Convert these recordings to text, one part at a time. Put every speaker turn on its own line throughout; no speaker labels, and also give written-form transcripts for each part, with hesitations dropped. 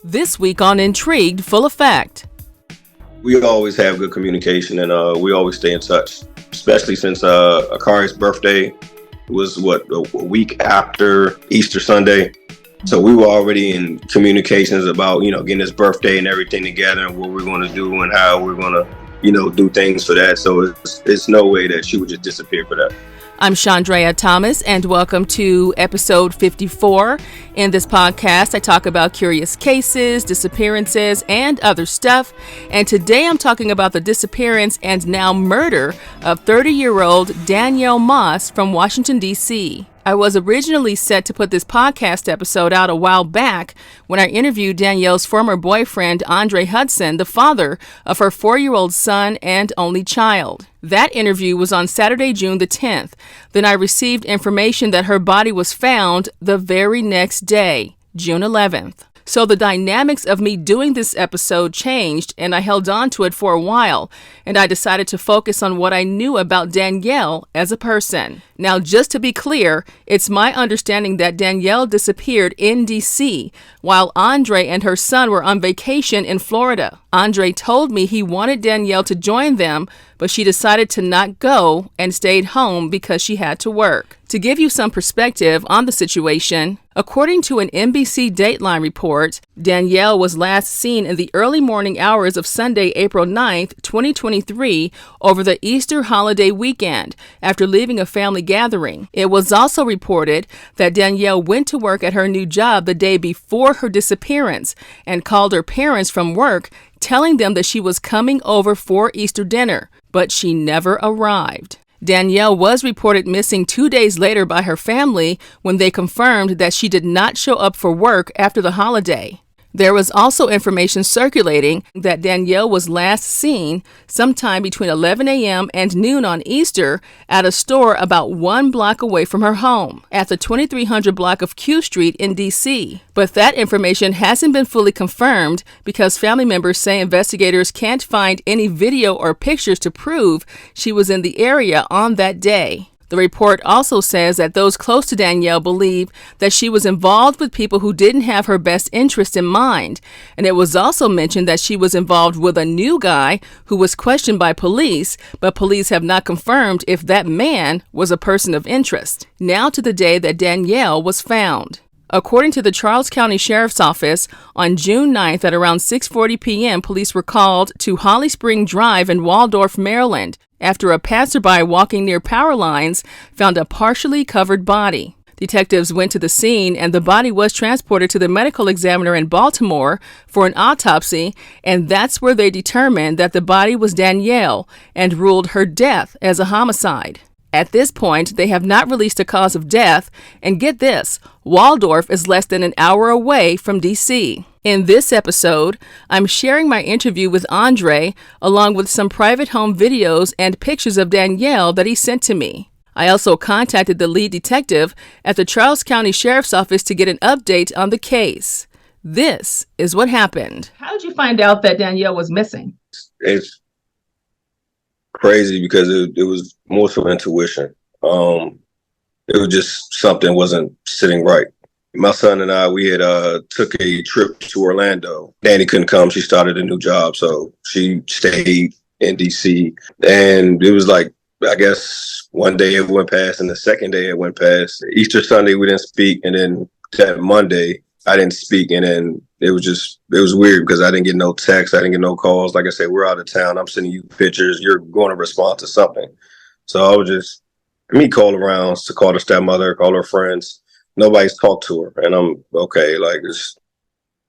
This week on Intrigued Full Effect.
We always have good communication and we always stay in touch, especially since Akari's birthday was a week after Easter Sunday. So we were already in communications about, getting his birthday and everything together and what we're going to do and how we're going to, do things for that. So it's no way that she would just disappear for that.
I'm Chandrea Thomas, and welcome to episode 54. In this podcast, I talk about curious cases, disappearances, and other stuff. And today I'm talking about the disappearance and now murder of 30-year-old Danielle Moss from Washington, D.C. I was originally set to put this podcast episode out a while back when I interviewed Danielle's former boyfriend, Andre Hudson, the father of her 4-year-old son and only child. That interview was on Saturday, June the 10th. Then I received information that her body was found the very next day, June 11th. So the dynamics of me doing this episode changed, and I held on to it for a while, and I decided to focus on what I knew about Danielle as a person. Now, just to be clear, it's my understanding that Danielle disappeared in D.C. while Andre and her son were on vacation in Florida. Andre told me he wanted Danielle to join them, but she decided to not go and stayed home because she had to work. To give you some perspective on the situation, according to an NBC Dateline report, Danielle was last seen in the early morning hours of Sunday, April 9th, 2023, over the Easter holiday weekend after leaving a family gathering. It was also reported that Danielle went to work at her new job the day before her disappearance and called her parents from work, telling them that she was coming over for Easter dinner, but she never arrived. Danielle was reported missing 2 days later by her family when they confirmed that she did not show up for work after the holiday. There was also information circulating that Danielle was last seen sometime between 11 a.m. and noon on Easter at a store about 1 block away from her home, at the 2300 block of Q Street in D.C. But that information hasn't been fully confirmed because family members say investigators can't find any video or pictures to prove she was in the area on that day. The report also says that those close to Danielle believe that she was involved with people who didn't have her best interest in mind. And it was also mentioned that she was involved with a new guy who was questioned by police, but police have not confirmed if that man was a person of interest. Now to the day that Danielle was found. According to the Charles County Sheriff's Office, on June 9th at around 6:40 p.m., police were called to Holly Spring Drive in Waldorf, Maryland, after a passerby walking near power lines found a partially covered body. Detectives went to the scene and the body was transported to the medical examiner in Baltimore for an autopsy, and that's where they determined that the body was Danielle and ruled her death as a homicide. At this point, they have not released a cause of death, and get this, Waldorf is less than an hour away from D.C. In this episode, I'm sharing my interview with Andre, along with some private home videos and pictures of Danielle that he sent to me. I also contacted the lead detective at the Charles County Sheriff's Office to get an update on the case. This is what happened. How did you find out that Danielle was missing?
It's crazy because it was more so intuition. It was just something wasn't sitting right. My son and I, we had took a trip to Orlando. Danny couldn't come. She started a new job, so she stayed in D.C. And it was like, I guess, one day it went past, and the second day it went past. Easter Sunday, we didn't speak, and then that Monday, I didn't speak, and then it was weird because I didn't get no texts, I didn't get no calls. Like I said, we're out of town. I'm sending you pictures. You're going to respond to something. So I was just, call around to call the stepmother, call her friends. Nobody's talked to her, and I'm okay. Like, just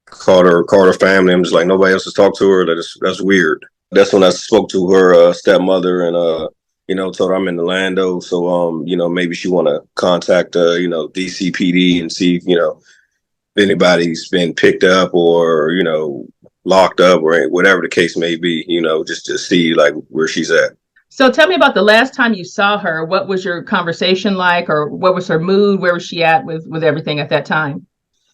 called her family. I'm just like, nobody else has talked to her. That's weird. That's when I spoke to her stepmother and told her I'm in Orlando, so maybe she want to contact DCPD and see if anybody's been picked up or locked up or whatever the case may be. Just to see like where she's at.
So tell me about the last time you saw her. What was your conversation like, or what was her mood? Where was she at with everything at that time?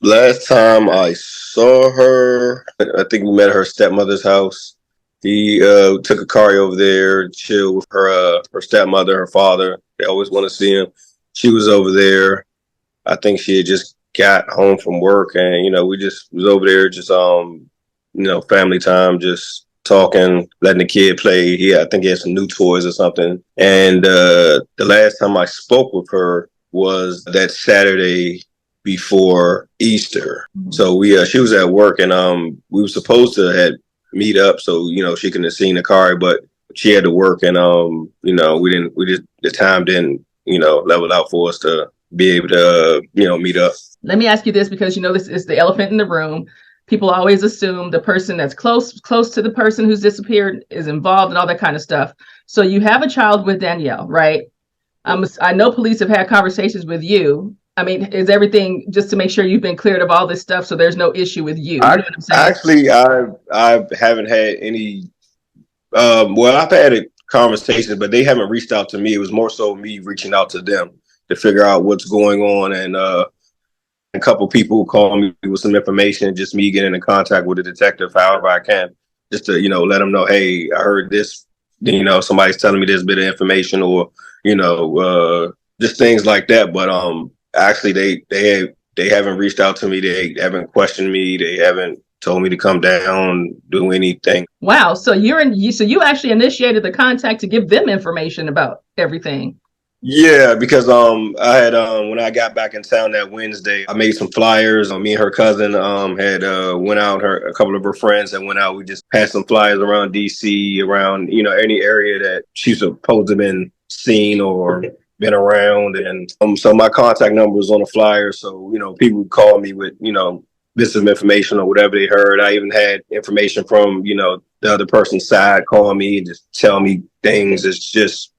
Last time I saw her, I think we met at her stepmother's house. He took a car over there, chill with her stepmother, her father. They always want to see him. She was over there. I think she had just got home from work, and we just was over there, just family time, just talking, letting the kid play. I think he had some new toys or something. And the last time I spoke with her was that Saturday before Easter. So she was at work, and we were supposed to had meet up so she couldn't have seen the car, but she had to work, and the time didn't level out for us to be able to meet up.
Let me ask you this, because this is the elephant in the room. People always assume the person that's close to the person who's disappeared is involved and all that kind of stuff. So you have a child with Danielle, right? I know police have had conversations with you. I mean, is everything, just to make sure you've been cleared of all this stuff, so there's no issue with you?
I haven't had any. I've had conversations, but they haven't reached out to me. It was more so me reaching out to them to figure out what's going on, and a couple people call me with some information, just me getting in contact with a detective however I can, just to let them know, hey, I heard this, somebody's telling me this bit of information, or just things like that. But actually they haven't reached out to me. They haven't questioned me. They haven't told me to come down, do anything.
Wow. So you actually initiated the contact to give them information about everything.
Yeah, because I had when I got back in town that Wednesday, I made some flyers. Me and her cousin had went out. A couple of her friends that went out. We just passed some flyers around DC, around any area that she's supposed to have been seen or been around. And so my contact number was on the flyer. So people would call me with bits of information or whatever they heard. I even had information from the other person's side call me and just tell me things. It's just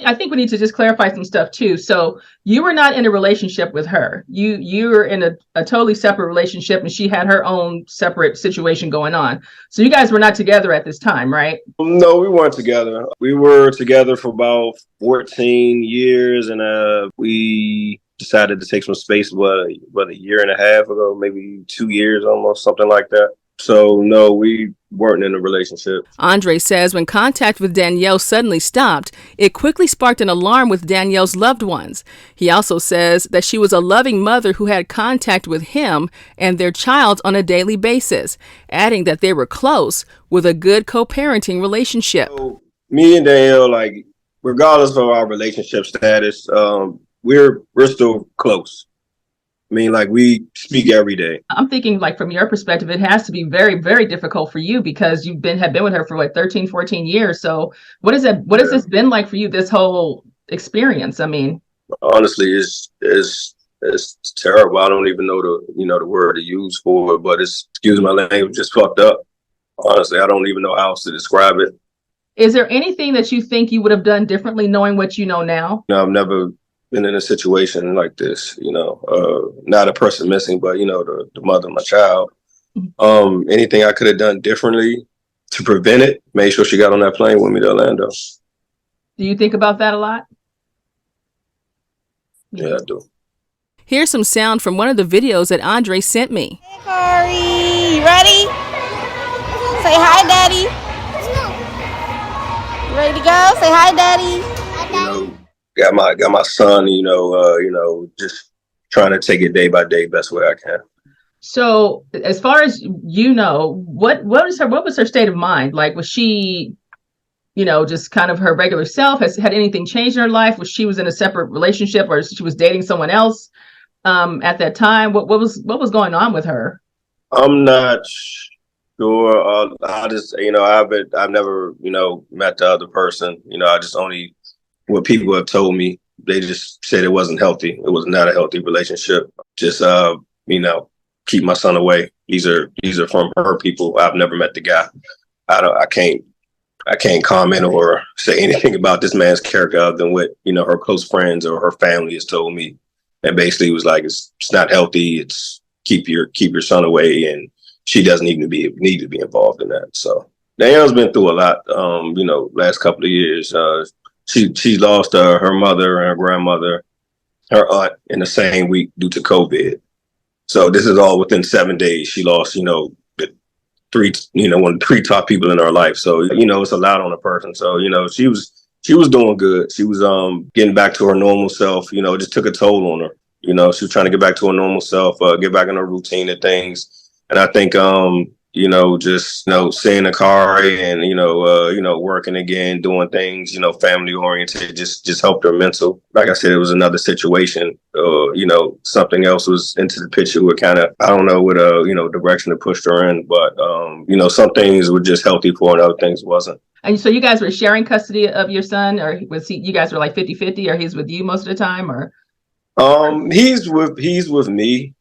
I think we need to just clarify some stuff too. So you were not in a relationship with her. You were in a totally separate relationship, and she had her own separate situation going on. So you guys were not together at this time, right?
No, we weren't together. We were together for about 14 years, and we decided to take some space about a year and a half ago, maybe 2 years almost, something like that. So, no, we weren't in a relationship.
Andre says when contact with Danielle suddenly stopped, it quickly sparked an alarm with Danielle's loved ones. He also says that she was a loving mother who had contact with him and their child on a daily basis, adding that they were close with a good co-parenting relationship.
So, me and Danielle, regardless of our relationship status, we're still close. I mean, we speak every day. I'm
thinking, from your perspective, it has to be very, very difficult for you, because you've been with her for 13, 14 years. So what has this been like for you, this whole experience? I mean,
honestly, it's terrible. I don't even know the word to use for it, but excuse my language, just fucked up. Honestly, I don't even know how else to describe it.
Is there anything that you think you would have done differently knowing what you know now?
No, I've never been in a situation like this, not a person missing, but the mother of my child. Anything I could have done differently to prevent it, made sure she got on that plane with me to Orlando.
Do you think about that a lot?
Yeah, I do.
Here's some sound from one of the videos that Andre sent me.
Hey, Kari, you ready? Say hi, Daddy. You ready to go? Say hi, Daddy. Hi, Daddy.
Got my son, just trying to take it day by day, best way I can.
So, as far as what was her state of mind? Was she, just kind of her regular self? Had anything changed in her life? Was in a separate relationship, or she was dating someone else at that time? What was going on with her?
I'm not sure. I just I've never met the other person. I just only. What people have told me, they just said it wasn't healthy. It was not a healthy relationship. Just, keep my son away. These are from her people. I've never met the guy. I can't comment or say anything about this man's character other than what, her close friends or her family has told me. And basically it was it's not healthy. It's keep your son away. And she doesn't even need to be involved in that. So Danielle's been through a lot, last couple of years. She lost her mother and her grandmother, her aunt in the same week due to COVID. So this is all within 7 days. She lost, one of the three top people in her life. So, it's a lot on a person. So, she was doing good. She was getting back to her normal self, it just took a toll on her. You know, she was trying to get back to her normal self, get back in her routine and things. And I think, you know, just, you know, seeing a car and, you know, working again, doing things, you know, family oriented, just helped her mental. Like I said, it was another situation, you know, something else was into the picture with kind of, I don't know what, you know, direction it pushed her in, but, you know, some things were just healthy for her and other things wasn't.
And so you guys were sharing custody of your son, or you guys were like 50-50, or he's with you most of the time, or?
He's with me.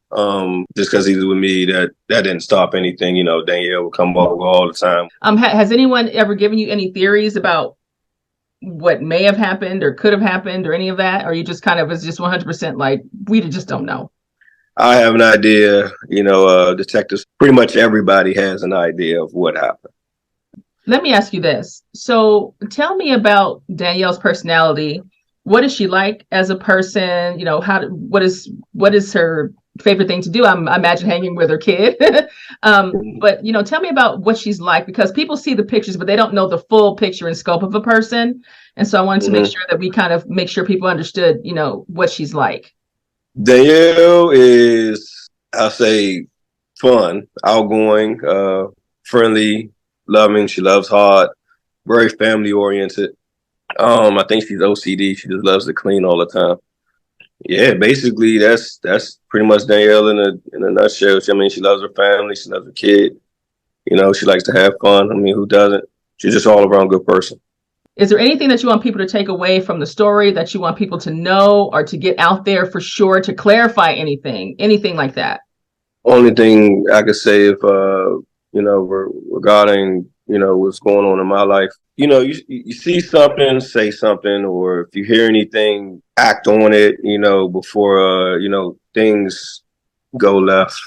Just because he's with me, that didn't stop anything. You know, Danielle would come over all the time.
Has anyone ever given you any theories about what may have happened or could have happened or any of that? Or you just kind of was just 100% like, we just don't know?
I have an idea. You know, detectives, pretty much everybody has an idea of what happened.
Let me ask you this. So tell me about Danielle's personality. What is she like as a person? You know, what is her favorite thing to do? I imagine hanging with her kid. But, you know, tell me about what she's like, because people see the pictures, but they don't know the full picture and scope of a person. And so I wanted to make sure that we kind of make sure people understood, you know, what she's like.
Danielle is, I'll say, fun, outgoing, friendly, loving. She loves hard, very family oriented. I think she's OCD. She just loves to clean all the time. Yeah, basically that's pretty much Danielle in a nutshell. I mean, she loves her family. She loves her kid. You know, she likes to have fun. I mean, who doesn't? She's just all around good person.
Is there anything that you want people to take away from the story that you want people to know or to get out there for sure, to clarify anything like that?
Only thing I could say, if you know, regarding, you know, what's going on in my life, you know, you see something, say something, or if you hear anything, act on it, you know, before, you know, things go left.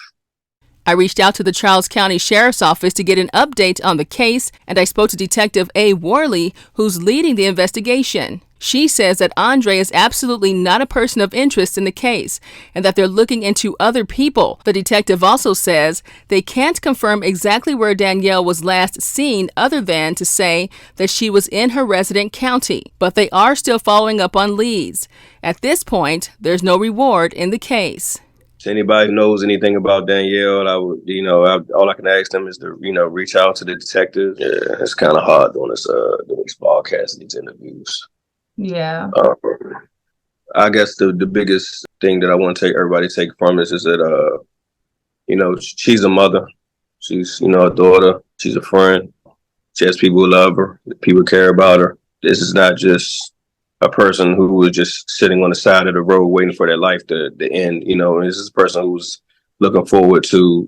I reached out to the Charles County Sheriff's Office to get an update on the case, and I spoke to Detective A. Worley, who's leading the investigation. She says that Andre is absolutely not a person of interest in the case and that they're looking into other people. The detective also says they can't confirm exactly where Danielle was last seen other than to say that she was in her resident county, but they are still following up on leads. At this point, there's no reward in the case.
If anybody knows anything about Danielle, I would, you know, all I can ask them is to, you know, reach out to the detectives. Yeah, it's kind of hard doing this, doing these podcasts, these interviews.
Yeah.
I guess the biggest thing that I want to take everybody take from this is that, you know, she's a mother. She's, you know, a daughter. She's a friend. She has people who love her. People care about her. This is not just a person who was just sitting on the side of the road waiting for their life to end. You know, this is a person who's looking forward to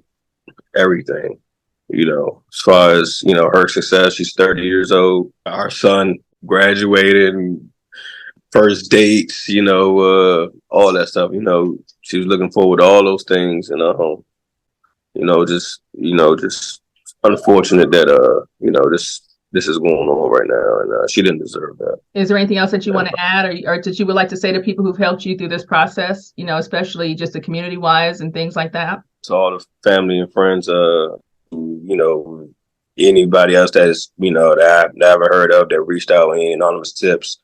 everything. You know, as far as, you know, her success, she's 30 years old. Our son graduated and first dates, you know, all that stuff. You know, she was looking forward to all those things in her home. You know, just unfortunate that you know, this is going on right now, and she didn't deserve that. Is
there anything else that you want to add, or that you would like to say to people who've helped you through this process? You know, especially just the community wise and things like that.
To all the family and friends, you know, anybody else that is, you know, that I've never heard of that reached out with any anonymous tips.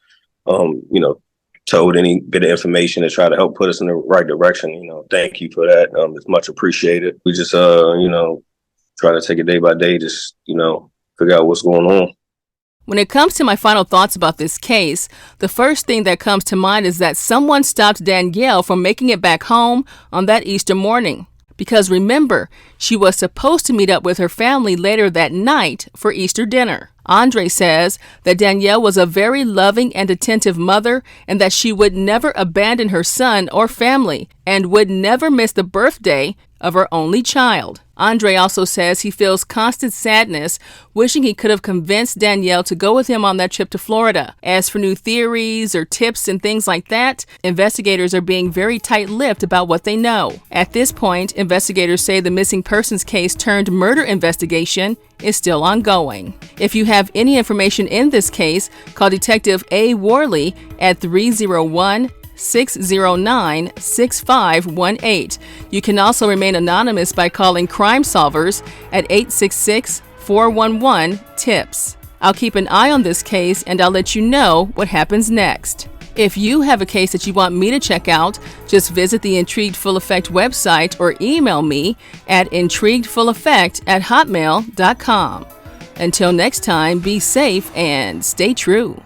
You know, told any bit of information to try to help put us in the right direction. You know, thank you for that. It's much appreciated. We just, you know, try to take it day by day, just, you know, figure out what's going on.
When it comes to my final thoughts about this case, the first thing that comes to mind is that someone stopped Danielle from making it back home on that Easter morning. Because remember, she was supposed to meet up with her family later that night for Easter dinner. Andre says that Danielle was a very loving and attentive mother and that she would never abandon her son or family and would never miss the birthday of her only child. Andre also says he feels constant sadness, wishing he could have convinced Danielle to go with him on that trip to Florida. As for new theories or tips and things like that, investigators are being very tight-lipped about what they know. At this point, investigators say the missing persons case turned murder investigation is still ongoing. If you have any information in this case, call Detective A. Worley at 301-609-6518. You can also remain anonymous by calling Crime Solvers at 866-411-TIPS. I'll keep an eye on this case and I'll let you know what happens next. If you have a case that you want me to check out, just visit the Intrigued Full Effect website or email me at intriguedfulleffect@hotmail.com. Until next time, be safe and stay true.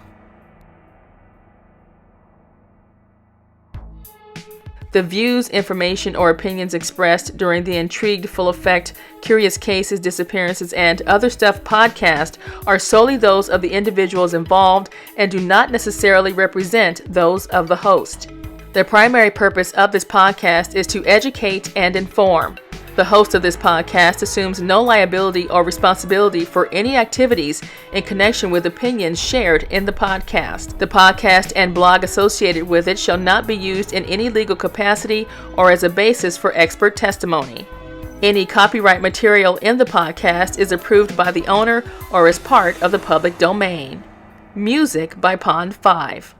The views, information, or opinions expressed during the Intrigued Full Effect, Curious Cases, Disappearances, and Other Stuff podcast are solely those of the individuals involved and do not necessarily represent those of the host. The primary purpose of this podcast is to educate and inform. The host of this podcast assumes no liability or responsibility for any activities in connection with opinions shared in the podcast. The podcast and blog associated with it shall not be used in any legal capacity or as a basis for expert testimony. Any copyright material in the podcast is approved by the owner or is part of the public domain. Music by Pond 5.